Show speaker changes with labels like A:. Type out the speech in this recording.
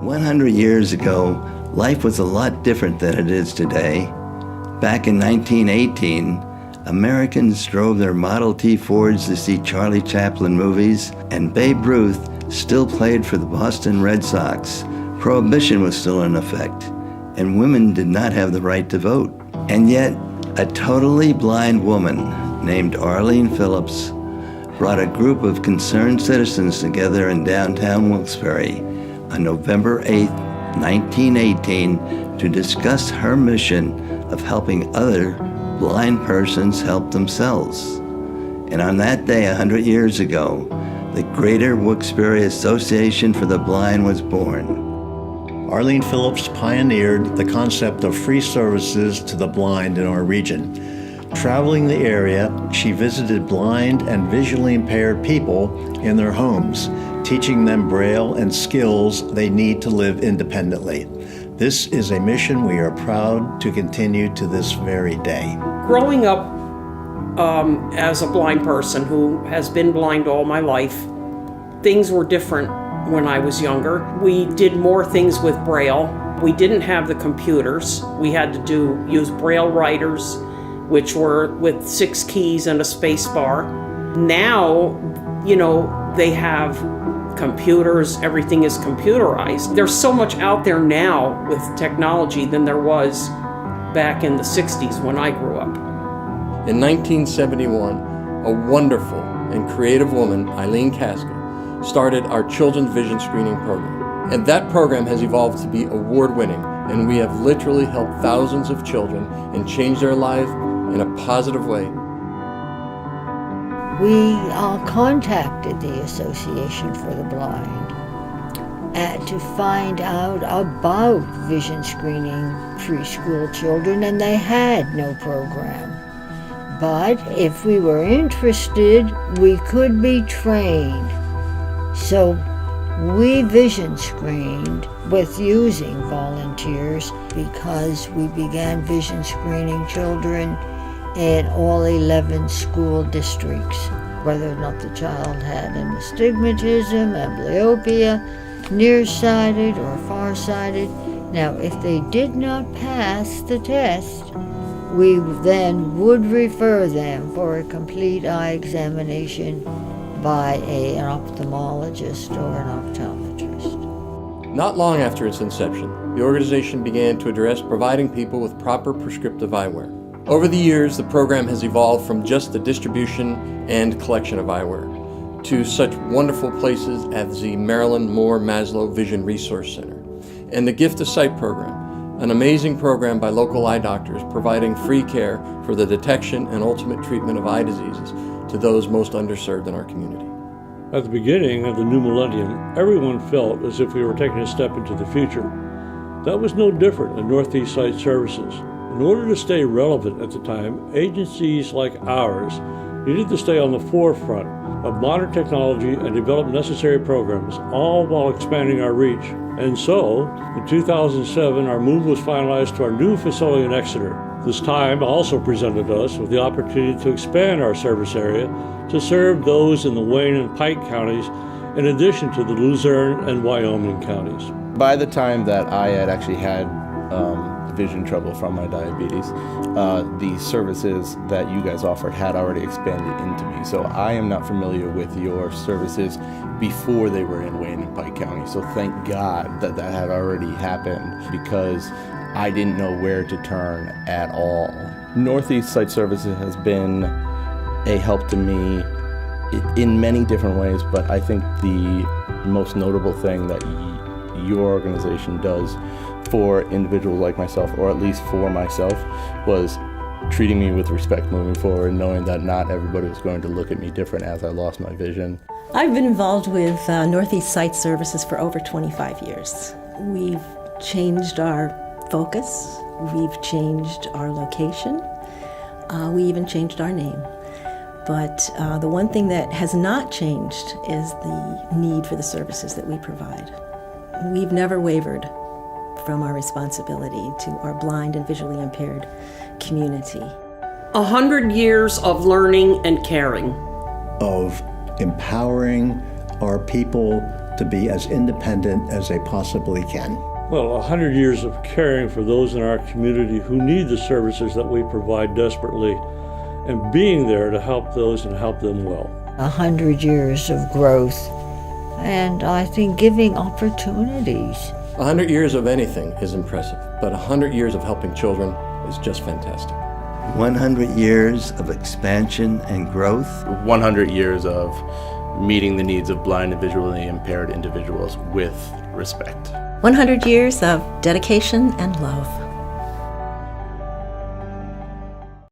A: 100 years ago, life was a lot different than it is today. Back in 1918, Americans drove their Model T Fords to see Charlie Chaplin movies, and Babe Ruth still played for the Boston Red Sox. Prohibition was still in effect, and women did not have the right to vote. And yet, a totally blind woman named Arlene Phillips brought a group of concerned citizens together in downtown Wilkes-Barre on November 8, 1918, to discuss her mission of helping other blind persons help themselves. And on that day, 100 years ago, the Greater Wilkes-Barre Association for the Blind was born.
B: Arlene Phillips pioneered the concept of free services to the blind in our region. Traveling the area, she visited blind and visually impaired people in their homes, teaching them Braille and skills they need to live independently. This is a mission we are proud to continue to this very day.
C: Growing up as a blind person who has been blind all my life, things were different when I was younger. We did more things with Braille. We didn't have the computers. We had to use Braille writers, which were with 6 keys and a space bar. Now, they have computers, everything is computerized. There's so much out there now with technology than there was back in the 60s when I grew up.
D: In 1971, a wonderful and creative woman, Eileen Casca, started our Children's Vision Screening Program. And that program has evolved to be award-winning, and we have literally helped thousands of children and changed their lives in a positive way.
E: We contacted the Association for the Blind to find out about vision screening preschool children, and they had no program. But if we were interested, we could be trained. So we vision screened with using volunteers because we began vision screening children in all 11 school districts, whether or not the child had an astigmatism, amblyopia, nearsighted or farsighted. Now, if they did not pass the test, we then would refer them for a complete eye examination by an ophthalmologist or an optometrist.
D: Not long after its inception, the organization began to address providing people with proper prescriptive eyewear. Over the years, the program has evolved from just the distribution and collection of eyewear to such wonderful places as the Marilyn Moore Maslow Vision Resource Center and the Gift of Sight program, an amazing program by local eye doctors providing free care for the detection and ultimate treatment of eye diseases to those most underserved in our community.
F: At the beginning of the new millennium, everyone felt as if we were taking a step into the future. That was no different in Northeast Sight Services. In order to stay relevant at the time, agencies like ours needed to stay on the forefront of modern technology and develop necessary programs, all while expanding our reach. And so, in 2007, our move was finalized to our new facility in Exeter. This time also presented us with the opportunity to expand our service area to serve those in the Wayne and Pike counties, in addition to the Luzerne and Wyoming counties.
G: By the time that I had actually had vision trouble from my diabetes, the services that you guys offered had already expanded into me. So I am not familiar with your services before they were in Wayne and Pike County. So thank God that that had already happened, because I didn't know where to turn at all. Northeast Sight Services has been a help to me in many different ways, but I think the most notable thing that your organization does for individuals like myself, or at least for myself, was treating me with respect moving forward, knowing that not everybody was going to look at me different as I lost my vision.
H: I've been involved with Northeast Sight Services for over 25 years. We've changed our focus, we've changed our location, we even changed our name. But the one thing that has not changed is the need for the services that we provide. We've never wavered from our responsibility to our blind and visually impaired community.
C: 100 years of learning and caring.
B: Of empowering our people to be as independent as they possibly can.
F: Well, 100 years of caring for those in our community who need the services that we provide desperately, and being there to help those and help them well.
E: 100 years of growth, and I think giving opportunities.
D: 100 years of anything is impressive, but 100 years of helping children is just fantastic.
A: 100 years of expansion and growth.
G: 100 years of meeting the needs of blind and visually impaired individuals with respect.
H: 100 years of dedication and love.